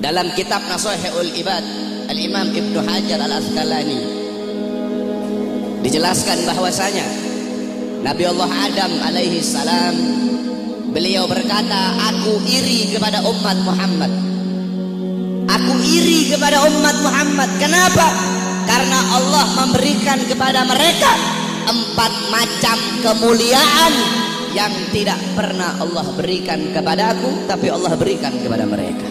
Dalam kitab Nashihul Ibad, Al-Imam Ibnu Hajar Al-Asqalani dijelaskan bahwasanya Nabi Allah Adam alaihi salam, beliau berkata, aku iri kepada umat Muhammad. Aku iri kepada umat Muhammad. Kenapa? Karena Allah memberikan kepada mereka 4 macam kemuliaan yang tidak pernah Allah berikan kepadaku, tapi Allah berikan kepada mereka.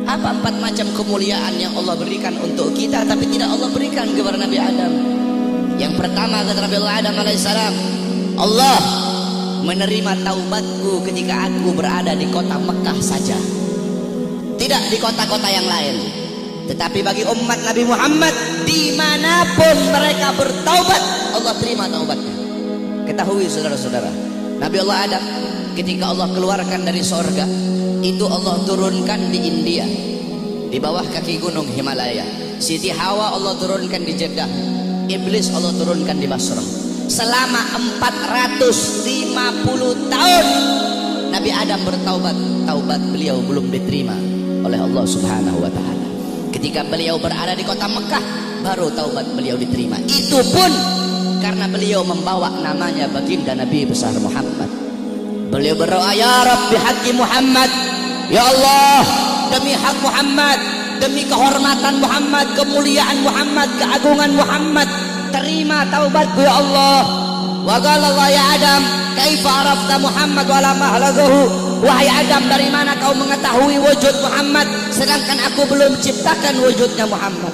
Apa 4 macam kemuliaan yang Allah berikan untuk kita tapi tidak Allah berikan kepada Nabi Adam? Yang pertama, kata Nabi Allah Adam alaihissalam, Allah menerima taubatku ketika aku berada di kota Mekah saja, tidak di kota-kota yang lain. Tetapi bagi umat Nabi Muhammad, dimanapun mereka bertaubat, Allah terima taubatnya. Ketahui saudara-saudara, Nabi Allah Adam ketika Allah keluarkan dari sorga, itu Allah turunkan di India, di bawah kaki gunung Himalaya. Siti Hawa Allah turunkan di Jeddah, Iblis Allah turunkan di Basrah. Selama 450 tahun Nabi Adam bertaubat, taubat beliau belum diterima oleh Allah Subhanahu wa Ta'ala. Ketika beliau berada di kota Mekah, baru taubat beliau diterima. Itu pun karena beliau membawa namanya baginda Nabi besar Muhammad. Beliau berdoa, ya Rabbi haqqi Muhammad, ya Allah, demi hak Muhammad, demi kehormatan Muhammad, kemuliaan Muhammad, keagungan Muhammad, terima taubatku ya Allah. Wa qala Allah ya Adam, kaifa arafta Muhammad wa la mahlagahu? Wahai Adam, dari mana kau mengetahui wujud Muhammad sedangkan aku belum ciptakan wujudnya Muhammad?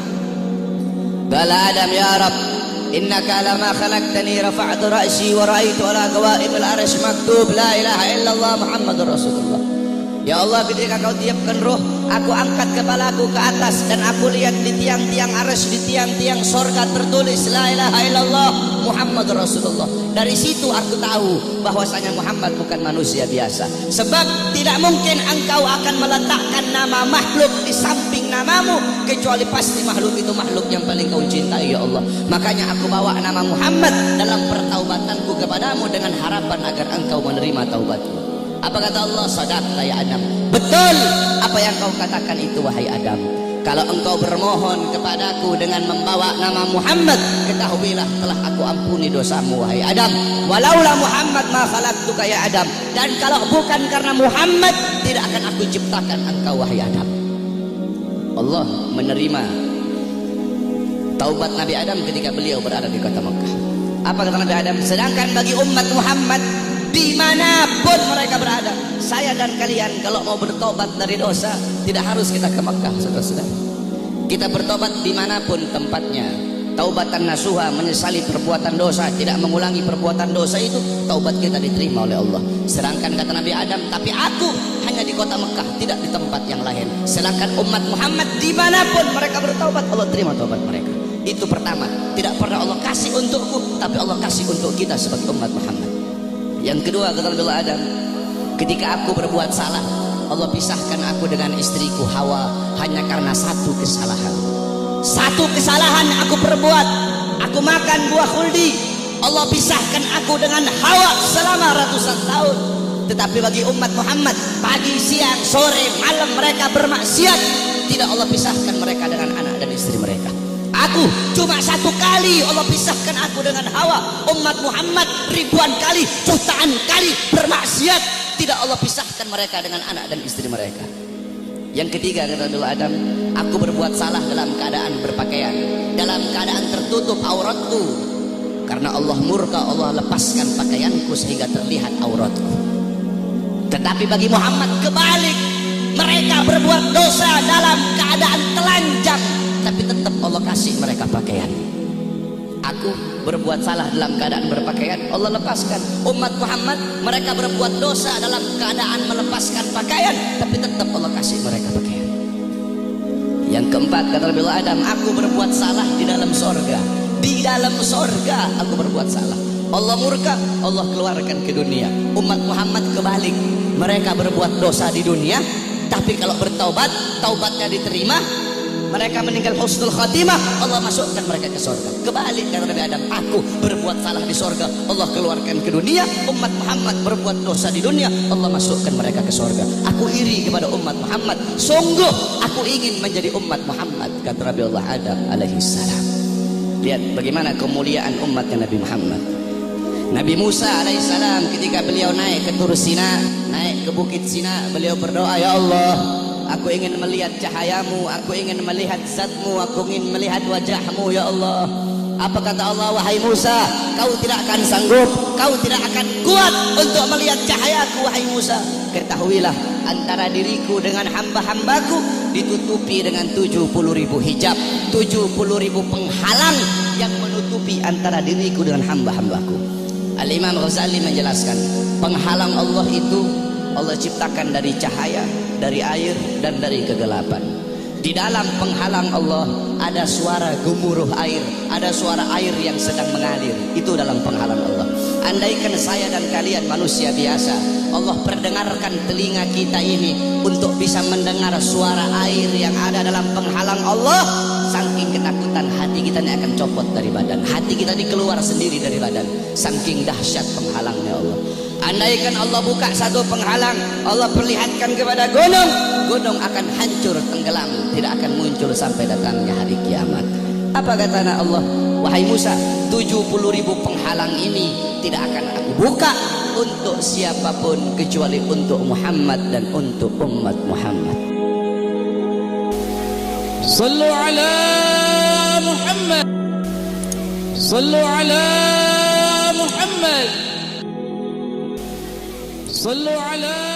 Qala Adam, ya Rabb, innaka lama khalaqtani rafa'tu ra'si wa ra'aitu ala qawaimil arsy maktub la ilaha illallah Muhammadur Rasulullah. Ya Allah, ketika kau tiupkan roh, aku angkat kepalaku ke atas dan aku lihat di tiang-tiang arsy, di tiang-tiang sorga tertulis la ilaha illallah Muhammadur Rasulullah. Dari situ aku tahu bahwasanya Muhammad bukan manusia biasa. Sebab tidak mungkin engkau akan meletakkan nama makhluk di samping namamu, kecuali pasti makhluk itu makhluk yang paling kau cintai ya Allah. Makanya aku bawa nama Muhammad dalam pertaubatanku kepadamu dengan harapan agar engkau menerima taubatku. Apa kata Allah? Sadaqta ya Adam. Betul apa yang kau katakan itu wahai Adam. Kalau engkau bermohon kepadaku dengan membawa nama Muhammad, ketahuilah telah aku ampuni dosamu wahai Adam. Walaula Muhammad ma khalaqtuka ya Adam. Dan kalau bukan karena Muhammad, tidak akan aku ciptakan engkau wahai Adam. Allah menerima taubat Nabi Adam ketika beliau berada di kota Mekah. Apa kata Nabi Adam? Sedangkan bagi umat Muhammad, dimanapun mereka berada, saya dan kalian kalau mau bertobat dari dosa, tidak harus kita ke Mekah, saudara-saudara. Kita bertobat dimanapun tempatnya. Taubatan nasuha, menyesali perbuatan dosa, tidak mengulangi perbuatan dosa, itu taubat kita diterima oleh Allah. Sedangkan kata Nabi Adam, tapi aku hanya di kota Mekah, tidak di tempat yang lain. Sedangkan umat Muhammad dimanapun mereka bertaubat, Allah terima taubat mereka. Itu pertama, tidak pernah Allah kasih untukku, tapi Allah kasih untuk kita sebagai umat Muhammad. Yang kedua, kata Nabi Adam, ketika aku berbuat salah, Allah pisahkan aku dengan istriku Hawa hanya karena satu kesalahan. Satu kesalahan aku perbuat, aku makan buah khuldi, Allah pisahkan aku dengan Hawa selama ratusan tahun. Tetapi bagi umat Muhammad, pagi, siang, sore, malam mereka bermaksiat, tidak Allah pisahkan mereka dengan anak dan istri mereka. Aku cuma satu kali Allah pisahkan aku dengan Hawa. Umat Muhammad ribuan kali, jutaan kali bermaksiat, tidak Allah pisahkan mereka dengan anak dan istri mereka. Yang ketiga, kata Nabi Adam, aku berbuat salah dalam keadaan berpakaian, dalam keadaan tertutup auratku. Karena Allah murka, Allah lepaskan pakaianku sehingga terlihat auratku. Tetapi bagi Muhammad kebalik, mereka berbuat dosa dalam keadaan telanjang, tapi tetap Allah kasih mereka pakaian. Aku berbuat salah dalam keadaan berpakaian, Allah lepaskan. Umat Muhammad mereka berbuat dosa dalam keadaan melepaskan pakaian, tapi tetap Allah kasih mereka pakaian. Yang keempat, kata Nabi Adam, aku berbuat salah di dalam sorga. Di dalam sorga aku berbuat salah, Allah murka, Allah keluarkan ke dunia. Umat Muhammad kebalik, mereka berbuat dosa di dunia, tapi kalau bertaubat, taubatnya diterima. mereka meninggal husnul khatimah, Allah masukkan mereka ke surga. Kebalik kata Nabi Adam, aku berbuat salah di surga, Allah keluarkan ke dunia. Umat Muhammad berbuat dosa di dunia, Allah masukkan mereka ke surga. Aku iri kepada umat Muhammad, sungguh aku ingin menjadi umat Muhammad, kata Nabi Allah Adam alaihi salam. Lihat bagaimana kemuliaan umatnya Nabi Muhammad. Nabi Musa alaihissalam ketika beliau naik ke Tur Sina, naik ke Bukit Sina, beliau berdoa, ya Allah, aku ingin melihat cahayamu, aku ingin melihat zatmu, aku ingin melihat wajahmu ya Allah. Apa kata Allah? Wahai Musa, kau tidak akan sanggup, kau tidak akan kuat untuk melihat cahayaku wahai Musa. Ketahuilah, antara diriku dengan hamba-hambaku ditutupi dengan 70.000 hijab, 70.000 penghalang yang menutupi antara diriku dengan hamba-hambaku. Al-Imam Ghazali menjelaskan, penghalang Allah itu Allah ciptakan dari cahaya, dari air, dan dari kegelapan. Di dalam penghalang Allah ada suara gemuruh air, ada suara air yang sedang mengalir. Itu dalam penghalang Allah. Andaikan saya dan kalian manusia biasa, Allah perdengarkan telinga kita ini untuk bisa mendengar suara air yang ada dalam penghalang Allah, saking ketakutan hati kita ini akan copot dari badan, hati kita dikeluar sendiri dari badan, saking dahsyat penghalangnya Allah. Andaikan Allah buka satu penghalang, Allah perlihatkan kepada gunung, gunung akan hancur tenggelam, tidak akan muncul sampai datangnya hari kiamat. Apa kata Allah? Wahai Musa, 70.000 penghalang ini tidak akan aku buka untuk siapapun kecuali untuk Muhammad dan untuk umat Muhammad. Sallu ala Muhammad, sallu ala Muhammad, sallu ala